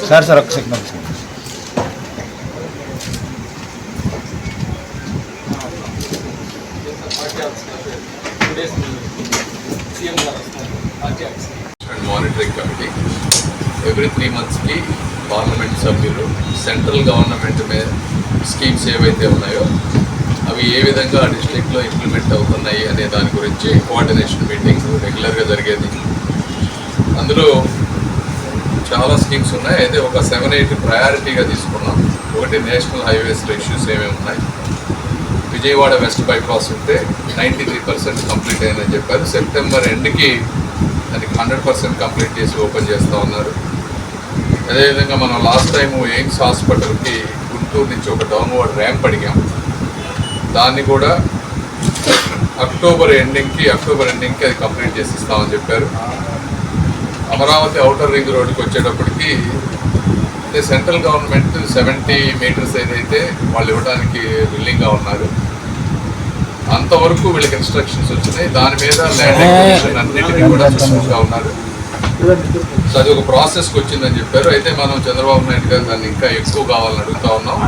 Sir sir ఒక్క second monitoring committee every 3 months parliament సభ్యులు central government మీద schemes ఏవైతే ఉన్నాయో అవి ఏ విధంగా డిస్ట్రిక్ట్లో ఇంప్లిమెంట్ అవుతున్నాయి అనే దాని గురించి కోఆర్డినేషన్ మీటింగ్ రెగ్యులర్గా జరిగేది. అందులో చాలా స్కీమ్స్ ఉన్నాయి. అయితే ఒక 7-8 ప్రయారిటీగా తీసుకున్నాం. ఒకటి నేషనల్ హైవేస్ ఇష్యూస్ ఏమేమి ఉన్నాయి. విజయవాడ వెస్ట్ బైపాస్ ఉంటే 93% కంప్లీట్ అయిందని చెప్పారు. సెప్టెంబర్ ఎండ్కి దానికి 100% కంప్లీట్ చేసి ఓపెన్ చేస్తూ ఉన్నారు. అదేవిధంగా మనం లాస్ట్ టైము ఎయిమ్స్ హాస్పిటల్కి గుంటూరు నుంచి ఒక డౌన్వర్డ్ ర్యాంప్ అడిగాం. దాన్ని కూడా అక్టోబర్ ఎండింగ్కి అది కంప్లీట్ చేసి ఇస్తామని చెప్పారు. అమరావతి ఔటర్ రింగ్ రోడ్డుకి వచ్చేటప్పటికి అంటే సెంట్రల్ గవర్నమెంట్ 70 meters ఏదైతే వాళ్ళు ఇవ్వడానికి విల్లింగ్గా ఉన్నారు అంతవరకు వీళ్ళకి ఇన్స్ట్రక్షన్స్ వచ్చినాయి. దాని మీద ల్యాండ్ ఎక్విజిషన్ అన్నింటినీ కూడా చూసుకుంటూ ఉన్నారు. సో అది ఒక ప్రాసెస్కి వచ్చిందని చెప్పారు. అయితే మనం చంద్రబాబు నాయుడు గారు దాన్ని ఇంకా ఎక్కువ కావాలని అడుగుతూ ఉన్నాం.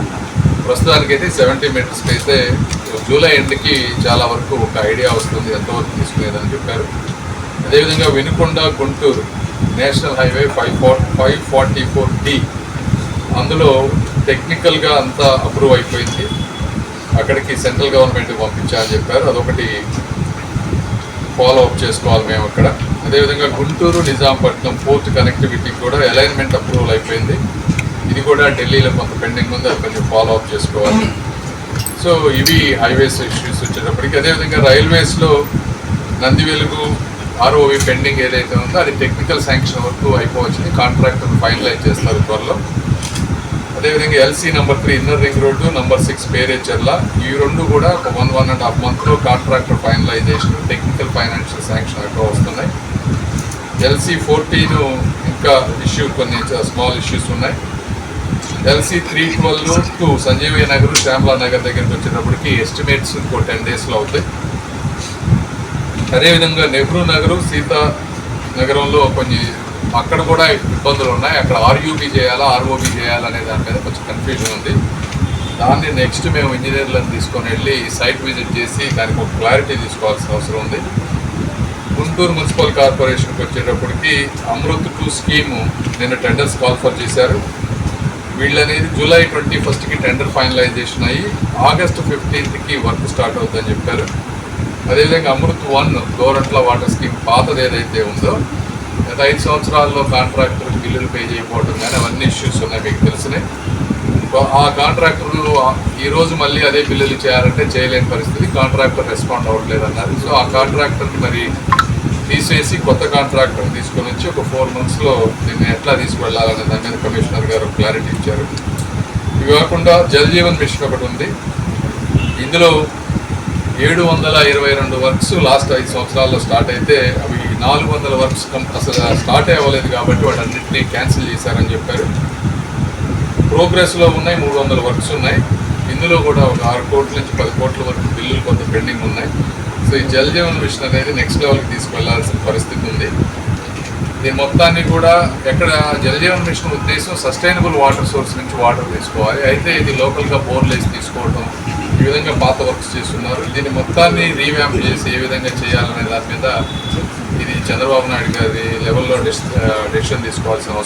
ప్రస్తుతానికైతే 70 meters అయితే జూలై ఎండ్కి చాలా వరకు ఒక ఐడియా వస్తుంది ఎంతవరకు తీసుకునేదని చెప్పారు. అదేవిధంగా Vinukonda Guntur national highway 544D అందులో టెక్నికల్గా అంతా అప్రూవ్ అయిపోయింది. అక్కడికి సెంట్రల్ గవర్నమెంట్కి పంపించాలని చెప్పారు. అదొకటి ఫాలో అప్ చేసుకోవాలి మేము అక్కడ. అదేవిధంగా గుంటూరు నిజాంపట్నం పోర్ట్ కనెక్టివిటీ కూడా అలైన్మెంట్ అప్రూవల్ అయిపోయింది. ఇది కూడా ఢిల్లీలో కొంత పెండింగ్ ఉంది, అది కొంచెం ఫాలో అప్ చేసుకోవాలి. సో ఇవి హైవేస్ ఇష్యూస్ వచ్చేటప్పటికి. అదేవిధంగా రైల్వేస్లో నందివెలుగు ROV పెండింగ్ ఏదైతే ఉందో అది టెక్నికల్ శాంక్షన్ వరకు అయిపోవచ్చింది. కాంట్రాక్టర్ ఫైనలైజ్ చేస్తారు త్వరలో. అదేవిధంగా LC number 3 inner ring road, number 6 Perecherla, ఈ రెండు కూడా ఒక 1.5 months contractor finalisation technical financial sanction ఎక్కువ వస్తున్నాయి. LC 14 ఇంకా ఇష్యూ కొన్ని స్మాల్ ఇష్యూస్ ఉన్నాయి. LC 312 సంజీవయ్య నగర్ శ్యామలా నగర్ దగ్గరికి వచ్చేటప్పటికి ఎస్టిమేట్స్ ఇంకో 10 daysలో అవుతాయి. అదేవిధంగా నెహ్రూ నగరు సీతా నగరంలో కొన్ని అక్కడ కూడా ఇబ్బందులు ఉన్నాయి. అక్కడ RUB చేయాలా ROB చేయాలా అనే దాని మీద కొంచెం కన్ఫ్యూజన్ ఉంది. దాన్ని నెక్స్ట్ మేము ఇంజనీర్లను తీసుకొని వెళ్ళి సైట్ విజిట్ చేసి దానికి ఒక క్లారిటీ తీసుకోవాల్సిన అవసరం ఉంది. గుంటూరు మున్సిపల్ కార్పొరేషన్కి వచ్చేటప్పటికి అమృత్ 2 స్కీము నిన్న టెండర్స్ కాల్ఫర్ చేశారు. వీళ్ళనేది జూలై 21కి టెండర్ ఫైనలైజేషన్ అయ్యి ఆగస్టు 15కి వర్క్ స్టార్ట్ అవుతుందని చెప్పారు. అదేవిధంగా అమృత్ 1 గోరంట్ల వాటర్ స్కీమ్ పాతది ఏదైతే ఉందో గత 5 సంవత్సరాల్లో కాంట్రాక్టర్ బిల్లులు పే చేయకపోవడం కానీ అవన్నీ ఇష్యూస్ ఉన్నాయి, మీకు తెలిసినాయి. ఆ కాంట్రాక్టర్లు ఈరోజు మళ్ళీ అదే బిల్లులు చేయాలంటే చేయలేని పరిస్థితి, కాంట్రాక్టర్ రెస్పాండ్ అవ్వట్లేదు అన్నారు. సో ఆ కాంట్రాక్టర్ని మరి తీసేసి కొత్త కాంట్రాక్టర్ తీసుకొని వచ్చి ఒక 4 monthsలో దీన్ని ఎట్లా తీసుకువెళ్ళాలనే దాని మీద కమిషనర్ గారు క్లారిటీ ఇచ్చారు. ఇవి కాకుండా జల్ జీవన్ మిషన్ ఒకటి ఉంది. ఇందులో 722 వర్క్స్ లాస్ట్ 5 సంవత్సరాల్లో స్టార్ట్ అయితే అవి 400 వర్క్స్ అసలు స్టార్ట్ అవ్వలేదు కాబట్టి వాటన్నింటినీ క్యాన్సిల్ చేశారని చెప్పారు. ప్రోగ్రెస్లో ఉన్నాయి 300 వర్క్స్ ఉన్నాయి. ఇందులో కూడా ఒక 6 కోట్ల నుంచి 10 కోట్ల వరకు బిల్లులు కొంత పెండింగ్ ఉన్నాయి. సో ఈ జల్ జీవన్ మిషన్ అనేది నెక్స్ట్ లెవెల్కి తీసుకువెళ్లాల్సిన పరిస్థితి ఉంది. దీని మొత్తాన్ని కూడా ఎక్కడ జల్ జీవన్ మిషన్ ఉద్దేశం సస్టైనబుల్ వాటర్ సోర్స్ నుంచి వాటర్ తీసుకోవాలి. అయితే ఇది లోకల్గా బోర్లు వేసి తీసుకోవడం ఈ విధంగా పాత వర్క్స్ చేస్తున్నారు. దీన్ని మొత్తాన్ని రీవ్యాంప్ చేసి ఏ విధంగా చేయాలనే దాని మీద ఇది చంద్రబాబు నాయుడు గారి లెవెల్లో డెసిషన్ తీసుకోవాల్సిన అవసరం